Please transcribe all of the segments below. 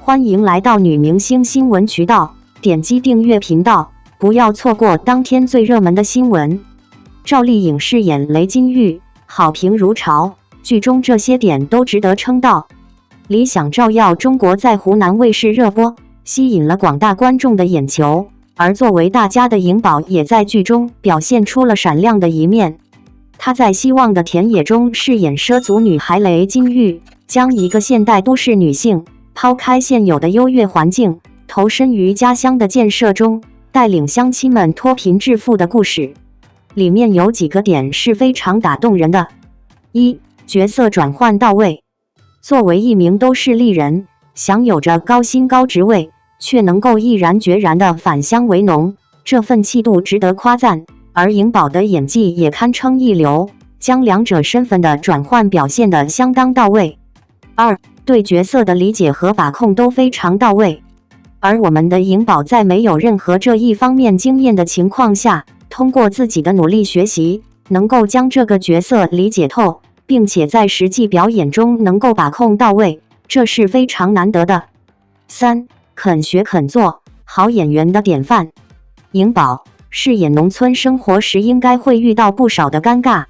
欢迎来到女明星新闻渠道，点击订阅频道，不要错过当天最热门的新闻。赵丽颖饰演雷金玉，好评如潮，剧中这些点都值得称道。理想照耀中国在湖南卫视热播，吸引了广大观众的眼球。而作为大家的颖宝，也在剧中表现出了闪亮的一面。她在《希望的田野》中饰演畲族女孩雷金玉，将一个现代都市女性抛开现有的优越环境，投身于家乡的建设中，带领乡亲们脱贫致富的故事。里面有几个点是非常打动人的。一、角色转换到位。作为一名都市丽人，享有着高薪高职位，却能够毅然决然地返乡为农，这份气度值得夸赞。而颖宝的演技也堪称一流，将两者身份的转换表现得相当到位。二、对角色的理解和把控都非常到位。而我们的颖宝在没有任何这一方面经验的情况下，通过自己的努力学习，能够将这个角色理解透，并且在实际表演中能够把控到位，这是非常难得的。三、肯学肯做，好演员的典范。颖宝饰演农村生活时应该会遇到不少的尴尬，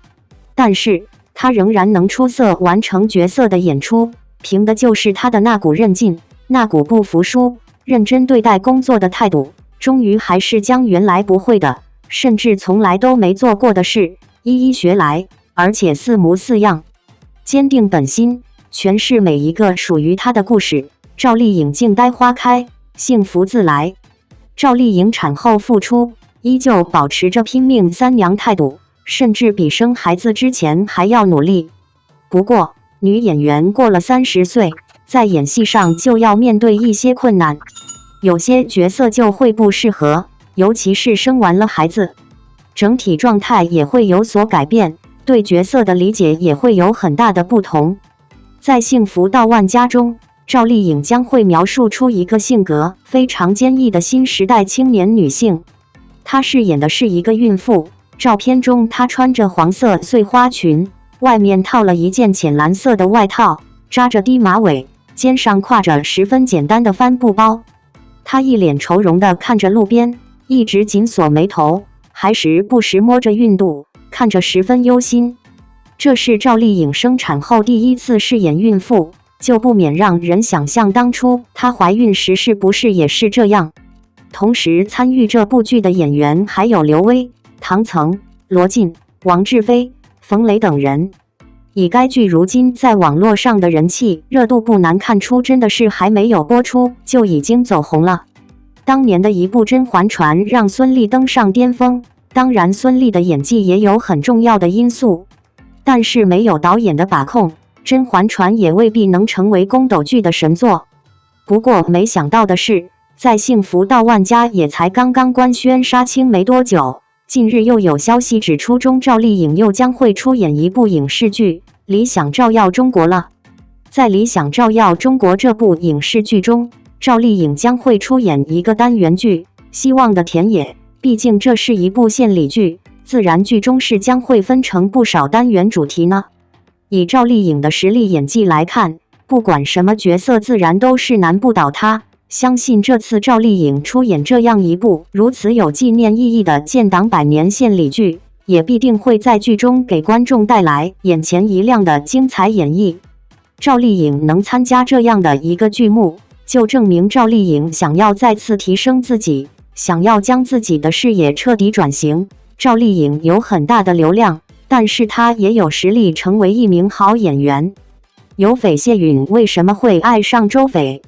但是她仍然能出色完成角色的演出，凭的就是她的那股韧劲，那股不服输、认真对待工作的态度。终于还是将原来不会的，甚至从来都没做过的事，一一学来，而且似模似样。坚定本心，诠释每一个属于她的故事。赵丽颖静待花开，幸福自来。赵丽颖产后复出，依旧保持着拼命三娘态度，甚至比生孩子之前还要努力。不过，女演员过了30岁，在演戏上就要面对一些困难，有些角色就会不适合，尤其是生完了孩子，整体状态也会有所改变，对角色的理解也会有很大的不同。在《幸福到万家》中，赵丽颖将会描述出一个性格非常坚毅的新时代青年女性。她饰演的是一个孕妇，照片中她穿着黄色碎花裙，外面套了一件浅蓝色的外套，扎着低马尾，肩上挎着十分简单的帆布包。她一脸愁容地看着路边，一直紧锁眉头，还时不时摸着孕肚，看着十分忧心。这是赵丽颖生产后第一次饰演孕妇，就不免让人想象当初她怀孕时是不是也是这样。同时参与这部剧的演员还有刘薇、唐岑、罗晋、王志飞、冯雷等人。以该剧如今在网络上的人气热度，不难看出真的是还没有播出就已经走红了。当年的一部《甄嬛传》让孙俪登上巅峰，当然孙俪的演技也有很重要的因素，但是没有导演的把控，《甄嬛传》也未必能成为宫斗剧的神作。不过没想到的是，在《幸福到万家》也才刚刚官宣杀青没多久，近日又有消息指出中赵丽颖又将会出演一部影视剧《理想照耀中国》了。在《理想照耀中国》这部影视剧中，赵丽颖将会出演一个单元剧《希望的田野》，毕竟这是一部献礼剧，自然剧中是将会分成不少单元主题呢。以赵丽颖的实力演技来看，不管什么角色自然都是难不倒她。相信这次赵丽颖出演这样一部如此有纪念意义的建党100年献礼剧，也必定会在剧中给观众带来眼前一亮的精彩演绎。赵丽颖能参加这样的一个剧目，就证明赵丽颖想要再次提升自己，想要将自己的事业彻底转型。赵丽颖有很大的流量，但是她也有实力成为一名好演员。有匪谢允为什么会爱上周翡？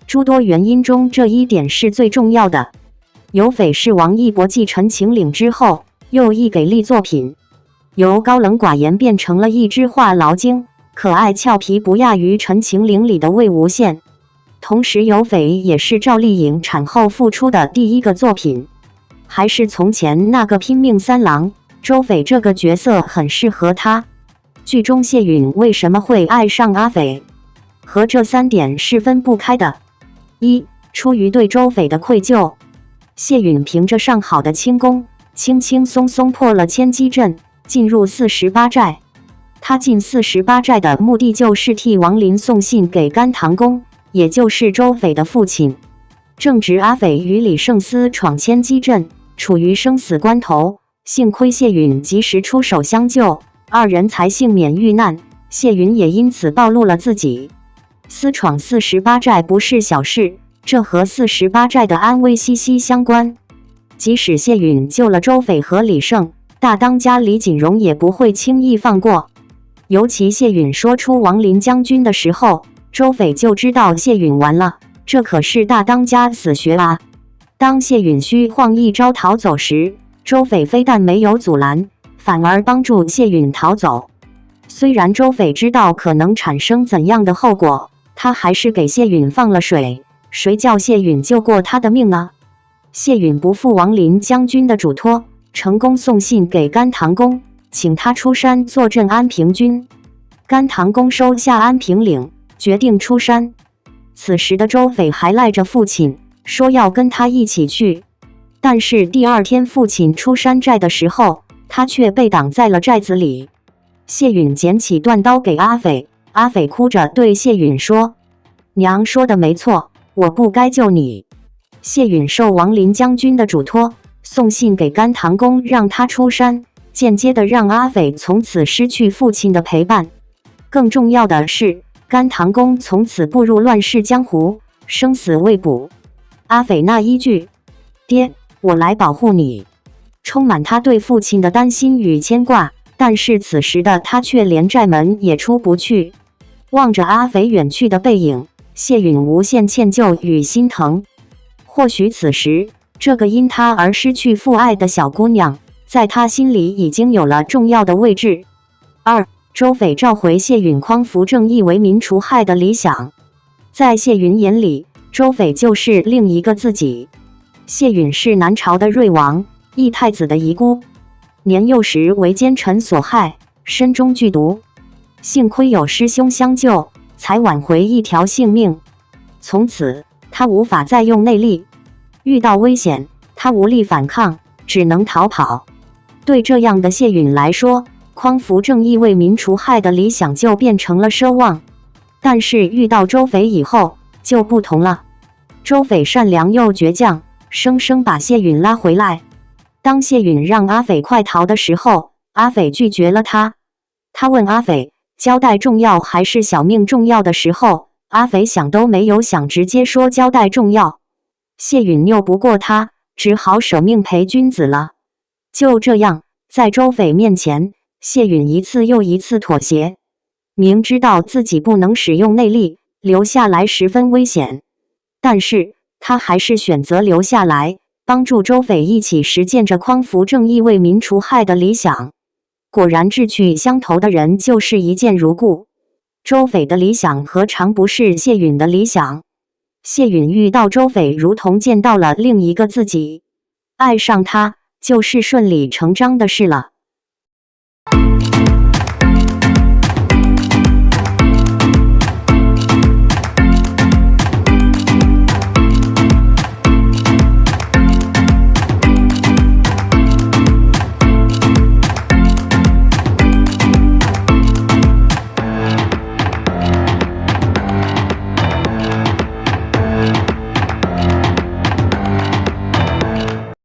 诸多原因中，这一点是最重要的。有翡是王一博继《陈情令》之后又一给力作品，由高冷寡言变成了一只话痨精，可爱俏皮不亚于《陈情令》里的魏无羡。同时，有翡也是赵丽颖产后复出的第一个作品，还是从前那个拼命三郎，周翡这个角色很适合她。剧中谢允为什么会爱上阿翡？和这3点是分不开的。一、出于对周翡的愧疚，谢允凭着上好的轻功，轻轻松松破了千机阵，进入48寨。他进48寨的目的就是替王林送信给甘棠宫，也就是周斐的父亲。正值阿斐与李胜思闯千机阵，处于生死关头，幸亏谢允及时出手相救，二人才幸免遇难。谢允也因此暴露了自己。私闯48寨不是小事，这和48寨的安危息息相关。即使谢允救了周斐和李胜，大当家李锦荣也不会轻易放过。尤其谢允说出王林将军的时候，周斐就知道谢允完了，这可是大当家死穴啊！当谢允虚晃一招逃走时，周斐非但没有阻拦，反而帮助谢允逃走。虽然周斐知道可能产生怎样的后果，他还是给谢允放了水。谁叫谢允救过他的命呢？谢允不负王林将军的嘱托，成功送信给甘棠公，请他出山坐镇安平军。甘棠公收下安平令，决定出山。此时的周斐还赖着父亲，说要跟他一起去。但是第二天父亲出山寨的时候，他却被挡在了寨子里。谢允捡起断刀给阿斐，阿斐哭着对谢允说：“娘说的没错，我不该救你。”谢允受王林将军的嘱托，送信给甘棠公，让他出山，间接的让阿斐从此失去父亲的陪伴。更重要的是，甘棠公从此步入乱世江湖，生死未卜。阿斐那一句“爹，我来保护你”，充满他对父亲的担心与牵挂。但是此时的他却连寨门也出不去。望着阿斐远去的背影，谢允无限歉疚与心疼。或许此时，这个因他而失去父爱的小姑娘，在他心里已经有了重要的位置。2. 周斐召回谢允匡扶正义为民除害的理想。在谢允眼里，周斐就是另一个自己。谢允是南朝的瑞王，义太子的遗孤，年幼时为奸臣所害，身中剧毒，幸亏有师兄相救，才挽回一条性命。从此，他无法再用内力，遇到危险，他无力反抗，只能逃跑。对这样的谢允来说，匡扶正义为民除害的理想就变成了奢望。但是遇到周斐以后就不同了，周斐善良又倔强，生生把谢允拉回来。当谢允让阿斐快逃的时候，阿斐拒绝了他。他问阿斐，交代重要还是小命重要的时候，阿斐想都没有想，直接说交代重要。谢允拗不过他，只好舍命陪君子了。就这样，在周斐面前，谢允一次又一次妥协。明知道自己不能使用内力，留下来十分危险，但是他还是选择留下来，帮助周斐一起实践着匡扶正义为民除害的理想。果然志趣相投的人就是一见如故。周斐的理想何尝不是谢允的理想？谢允遇到周斐如同见到了另一个自己，爱上他就是顺理成章的事了。